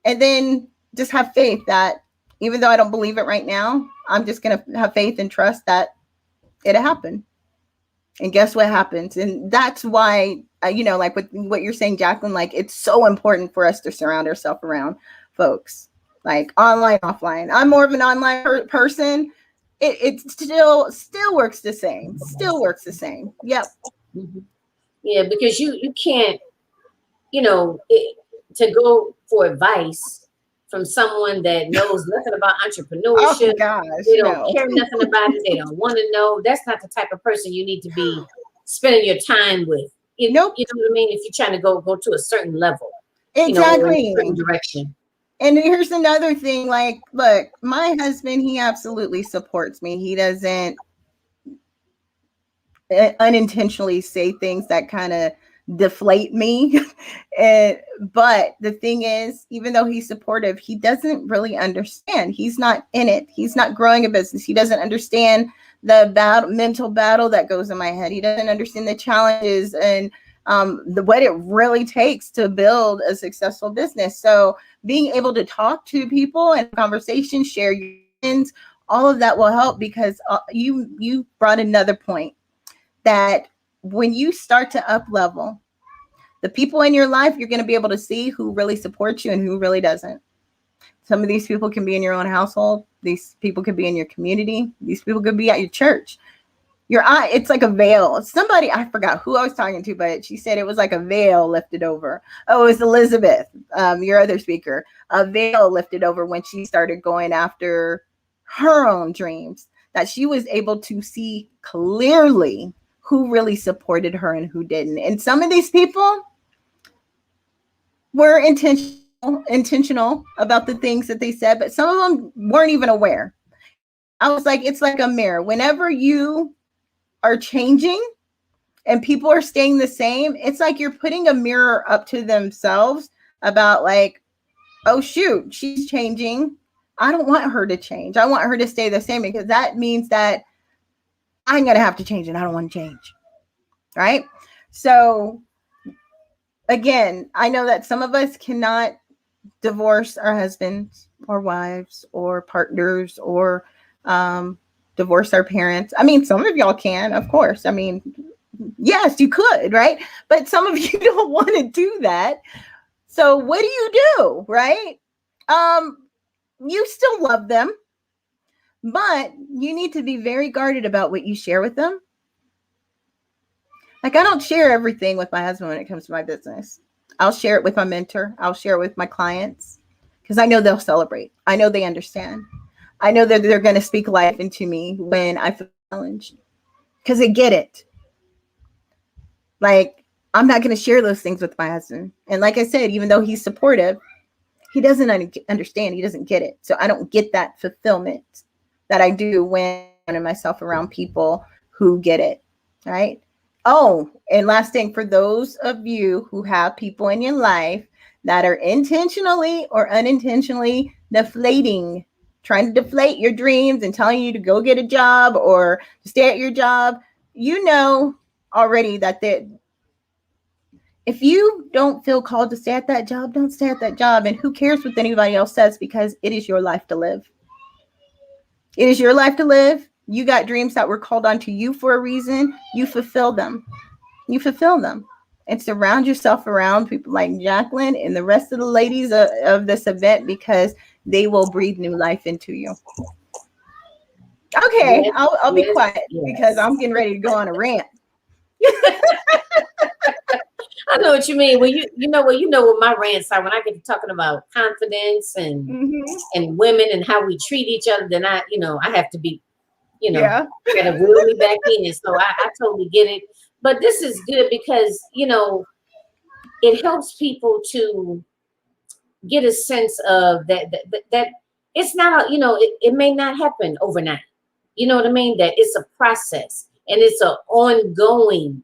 And then just have faith that even though I don't believe it right now, I'm just going to have faith and trust that it'll happen. And guess what happens? And that's why, like with what you're saying, Jacqueline, like it's so important for us to surround ourselves around folks, like online, offline. I'm more of an online person. it still works the same. Still works the same. Yep. Mhm. Yeah, because you can't, to go for advice from someone that knows nothing about Oh entrepreneurship. gosh, They don't no. care nothing about it. They don't want to know. That's not the type of person you need to be spending your time with. Nope. You know what I mean? If you're trying to go to a certain level, or in a Exactly. certain direction. And here's another thing, like, look, my husband, he absolutely supports me. He doesn't unintentionally say things that kind of deflate me. But the thing is, even though he's supportive, he doesn't really understand. He's not in it. He's not growing a business. He doesn't understand the mental battle that goes in my head. He doesn't understand the challenges and what it really takes to build a successful business. So being able to talk to people and conversation, share your opinions, all of that will help, because you brought another point, that when you start to up level, the people in your life, you're going to be able to see who really supports you and who really doesn't. Some of these people can be in your own household. These people could be in your community. These people could be at your church. Your eye, it's like a veil. Somebody, I forgot who I was talking to, but she said it was like a veil lifted over. Oh, it was Elizabeth, your other speaker. A veil lifted over when she started going after her own dreams, that she was able to see clearly who really supported her and who didn't. And some of these people were intentional about the things that they said, but some of them weren't even aware. I was like, it's like a mirror. Whenever you are changing and people are staying the same, it's like you're putting a mirror up to themselves about, like, oh shoot, she's changing. I don't want her to change. I want her to stay the same, because that means that I'm going to have to change and I don't want to change. Right? So again, I know that some of us cannot divorce our husbands or wives or partners, or divorce our parents. I mean, some of y'all can, of course. I mean, yes, you could, right? But some of you don't want to do that. So what do? Right? You still love them, but you need to be very guarded about what you share with them. Like, I don't share everything with my husband when it comes to my business. I'll share it with my mentor. I'll share it with my clients, because I know they'll celebrate. I know they understand. I know that they're going to speak life into me when I feel challenged, because they get it. Like, I'm not going to share those things with my husband. And like I said, even though he's supportive, he doesn't understand. He doesn't get it. So I don't get that fulfillment that I do when I'm myself around people who get it. Right? Oh, and last thing, for those of you who have people in your life that are intentionally or unintentionally trying to deflate your dreams and telling you to go get a job or to stay at your job, you know already that if you don't feel called to stay at that job, don't stay at that job. And who cares what anybody else says, because it is your life to live. It is your life to live. You got dreams that were called onto you for a reason. You fulfill them. You fulfill them. And surround yourself around people like Jacqueline and the rest of the ladies of this event, because they will breathe new life into you. Okay, Yes, I'll be yes, quiet, because yes. I'm getting ready to go on a rant. I know what you mean. Well, you know what my rants are when I get to talking about confidence and Mm-hmm. women and how we treat each other. Then I have to be, Yeah. got to reel me back in. So I totally get it. But this is good because it helps people to get a sense of that it's not it may not happen overnight. You know what I mean? That it's a process and it's an ongoing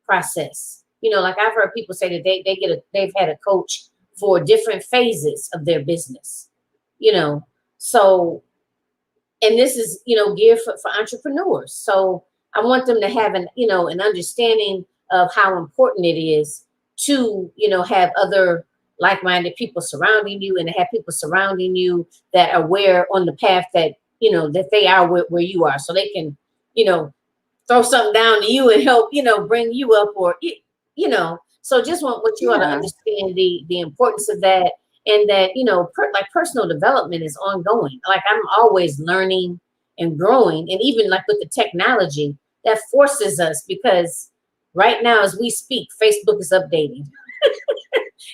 process. Like I've heard people say that they've had a coach for different phases of their business. So, and this is geared for entrepreneurs. So I want them to have an understanding of how important it is to have other like-minded people surrounding you, and to have people surrounding you that are aware on the path that that they are where you are, so they can throw something down to you and help bring you up, or so just want you all to Yeah. understand the importance of that. And that like personal development is ongoing. Like I'm always learning and growing. And even like with the technology, that forces us, because right now as we speak, Facebook is updating.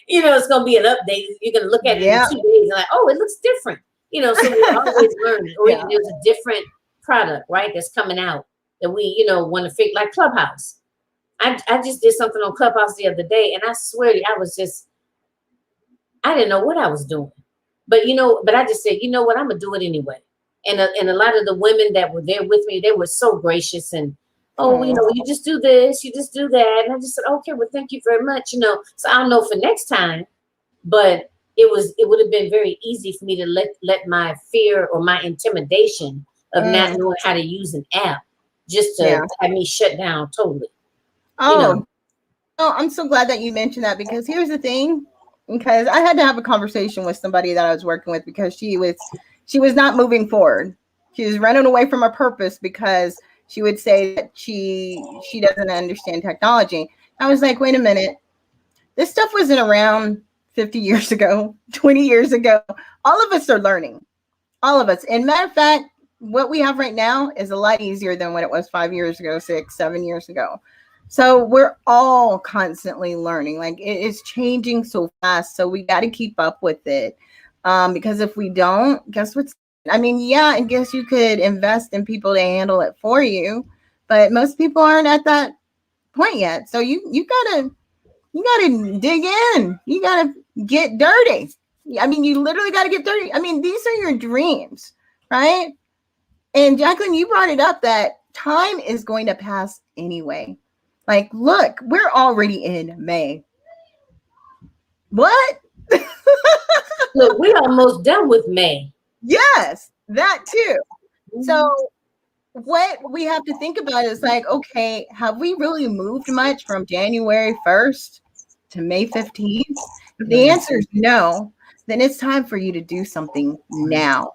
It's going to be an update. You're going to look at it in Yeah. 2 days and like, oh, it looks different. So we're always learning. Or Yeah. there's a different product, right, that's coming out that we, want to figure, like Clubhouse. I just did something on Clubhouse the other day, and I swear to you, I didn't know what I was doing. But I just said, you know what, I'm going to do it anyway. And a lot of the women that were there with me, they were so gracious and, oh, you just do this, you just do that. And I just said, okay, well, thank you very much. So I'll know for next time. But it would have been very easy for me to let my fear or my intimidation of not knowing how to use an app just to have me shut down totally. Oh, I'm so glad that you mentioned that, because here's the thing. Because I had to have a conversation with somebody that I was working with, because she was not moving forward. She was running away from her purpose because she would say that she doesn't understand technology. I was like, wait a minute. This stuff wasn't around 50 years ago, 20 years ago. All of us are learning. All of us. And matter of fact, what we have right now is a lot easier than what it was 5 years ago, 6, 7 years ago. So we're all constantly learning. Like, it is changing so fast. So we got to keep up with it. Because if we don't, guess what's, I guess you could invest in people to handle it for you, but most people aren't at that point yet. So you gotta dig in. You gotta get dirty. You literally gotta get dirty. These are your dreams, right? And Jacqueline, you brought it up that time is going to pass anyway. Like, look, we're already in May. What? Look, we're almost done with May. Yes, that too. So what we have to think about is like, okay, have we really moved much from January 1st to May 15th? If the answer is no, then it's time for you to do something now,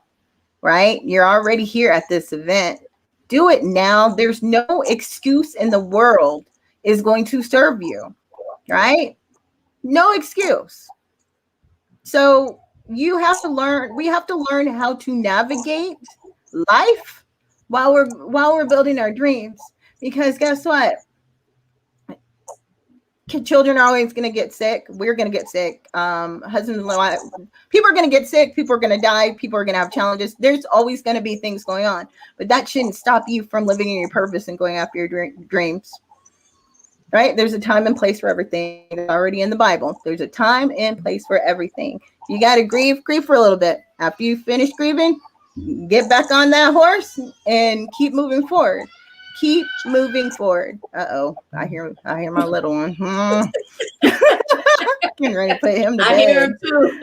right? You're already here at this event. Do it now. There's no excuse in the world is going to serve you, right? No excuse. So we have to learn how to navigate life while we're building our dreams. Because guess what? Children are always going to get sick. We're going to get sick. Husbands and wives, people are going to get sick. People are going to die. People are going to have challenges. There's always going to be things going on, but that shouldn't stop you from living in your purpose and going after your dreams. Right? There's a time and place for everything. It's already in the Bible. There's a time and place for everything. You got to grieve for a little bit. After you finish grieving, get back on that horse and keep moving forward. Keep moving forward. Uh-oh. I hear my little one. Getting ready to put him to bed. I hear him too.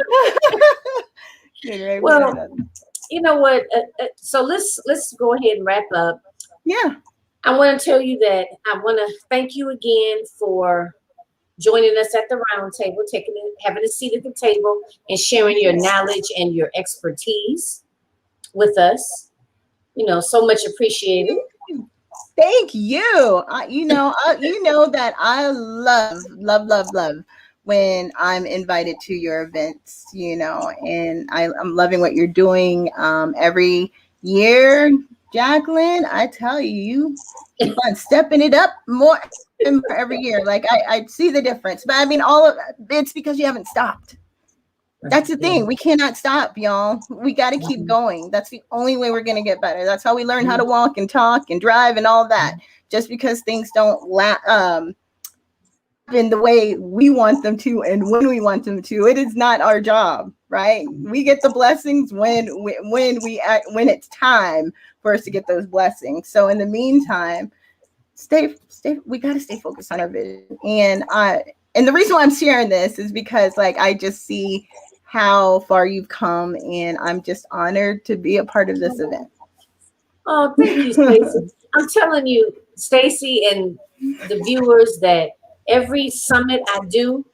Well, you know what? So let's go ahead and wrap up. Yeah. I want to tell you that I want to thank you again for joining us at the round table, having a seat at the table and sharing your knowledge and your expertise with us. So much appreciated. Thank you. You know that I love when I'm invited to your events, and I'm loving what you're doing every year. Jacqueline, I tell you keep on stepping it up more and more every year. Like I see the difference, but all of it's because you haven't stopped. That's the thing. We cannot stop, y'all. We got to keep going. That's the only way we're going to get better. That's how we learn how to walk and talk and drive and all that. Just because things don't in the way we want them to and when we want them to, it is not our job, right? We get the blessings when it's time for us to get those blessings. So in the meantime, we got to stay focused on our vision. And the reason why I'm sharing this is because I just see how far you've come, and I'm just honored to be a part of this event. Oh, thank you, Stacie. I'm telling you, Stacie and the viewers, that every summit I do,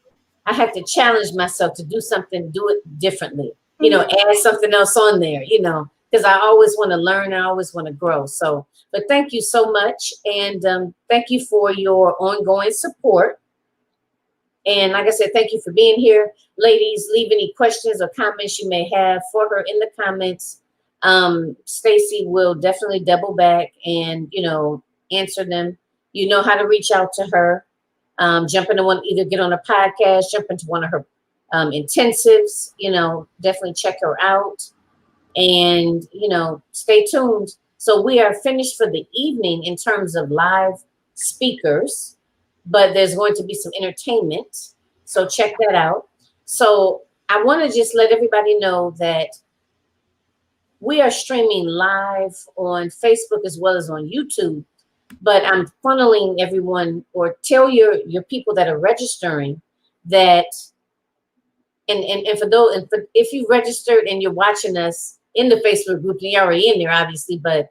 I have to challenge myself to do it differently. Add something else on there, because I always want to learn. I always want to grow. So, but thank you so much. And thank you for your ongoing support. And like I said, thank you for being here. Ladies, leave any questions or comments you may have for her in the comments. Stacie will definitely double back and, answer them. You know how to reach out to her. Jump into one, either get on a podcast, jump into one of her intensives, definitely check her out and, stay tuned. So we are finished for the evening in terms of live speakers, but there's going to be some entertainment. So check that out. So I want to just let everybody know that we are streaming live on Facebook as well as on YouTube, but I'm funneling everyone, or tell your people that are registering that, and for those, and for, if you registered and you're watching us in the Facebook group, you're already in there, obviously, but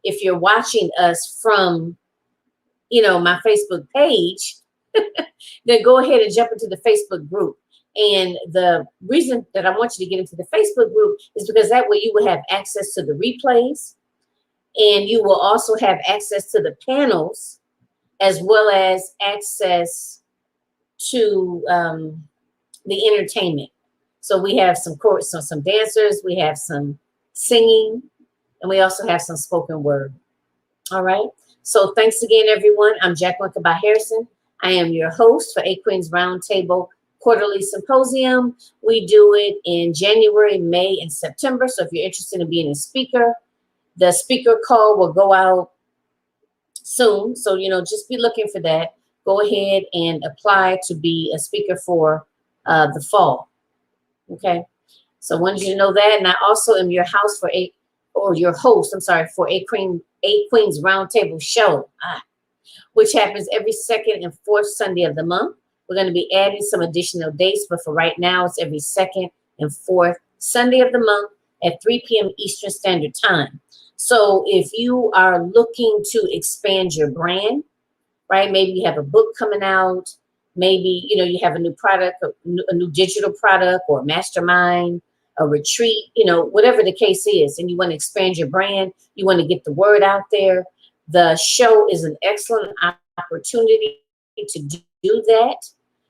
if you're watching us from, my Facebook page, then go ahead and jump into the Facebook group. And the reason that I want you to get into the Facebook group is because that way you will have access to the replays, and you will also have access to the panels, as well as access to the entertainment. So we have some dancers, we have some singing, and we also have some spoken word. All right. So thanks again, everyone. I'm Jacqueline Kabah Harrison. I am your host for A Queen's Roundtable Quarterly Symposium. We do it in January, May, and September. So if you're interested in being a speaker, the speaker call will go out soon. So, just be looking for that. Go ahead and apply to be a speaker for the fall. Okay. So I wanted you to know that. And I also am your host for your host, for A Queen's Roundtable show, which happens every second and fourth Sunday of the month. We're going to be adding some additional dates, but for right now, it's every second and fourth Sunday of the month at 3 p.m. Eastern Standard Time. So if you are looking to expand your brand, right? Maybe you have a book coming out. Maybe, you have a new product, a new digital product, or a mastermind, a retreat, whatever the case is, and you want to expand your brand, you want to get the word out there. The show is an excellent opportunity to do that,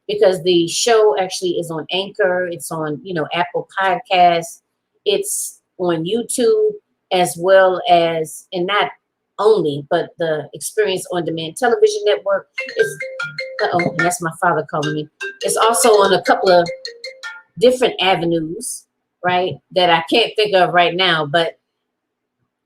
because the show actually is on Anchor. It's on, Apple Podcasts. It's on YouTube, as well as, and not only, but the Experience On Demand Television Network. That's my father calling me. It's also on a couple of different avenues, right, that I can't think of right now, but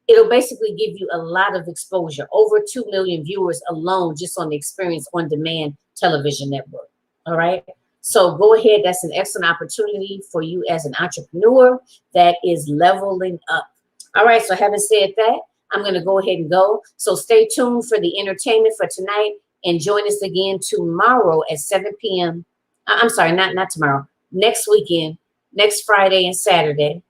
it'll basically give you a lot of exposure. Over 2 million viewers alone just on the Experience On Demand Television Network. All right. So go ahead. That's an excellent opportunity for you as an entrepreneur that is leveling up. All right. So having said that, I'm going to go ahead and go. So stay tuned for the entertainment for tonight, and join us again tomorrow at 7 p.m. I'm sorry, not tomorrow. Next weekend, next Friday and Saturday,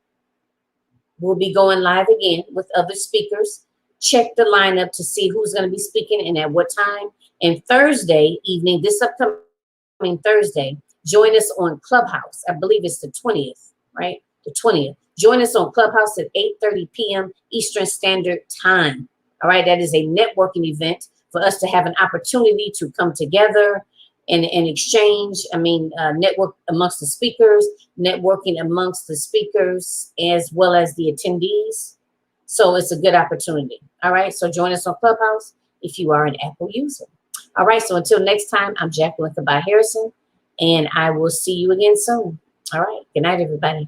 we'll be going live again with other speakers. Check the lineup to see who's going to be speaking and at what time. And Thursday evening, this upcoming Thursday, join us on Clubhouse. I believe it's the 20th, right? The 20th. Join us on Clubhouse at 8:30 p.m. Eastern Standard Time. All right, that is a networking event for us to have an opportunity to come together and exchange. Network amongst the speakers, networking amongst the speakers as well as the attendees. So it's a good opportunity. All right, so join us on Clubhouse if you are an Apple user. All right, so until next time, I'm Jacqueline Kabah Harrison, and I will see you again soon. All right, good night, everybody.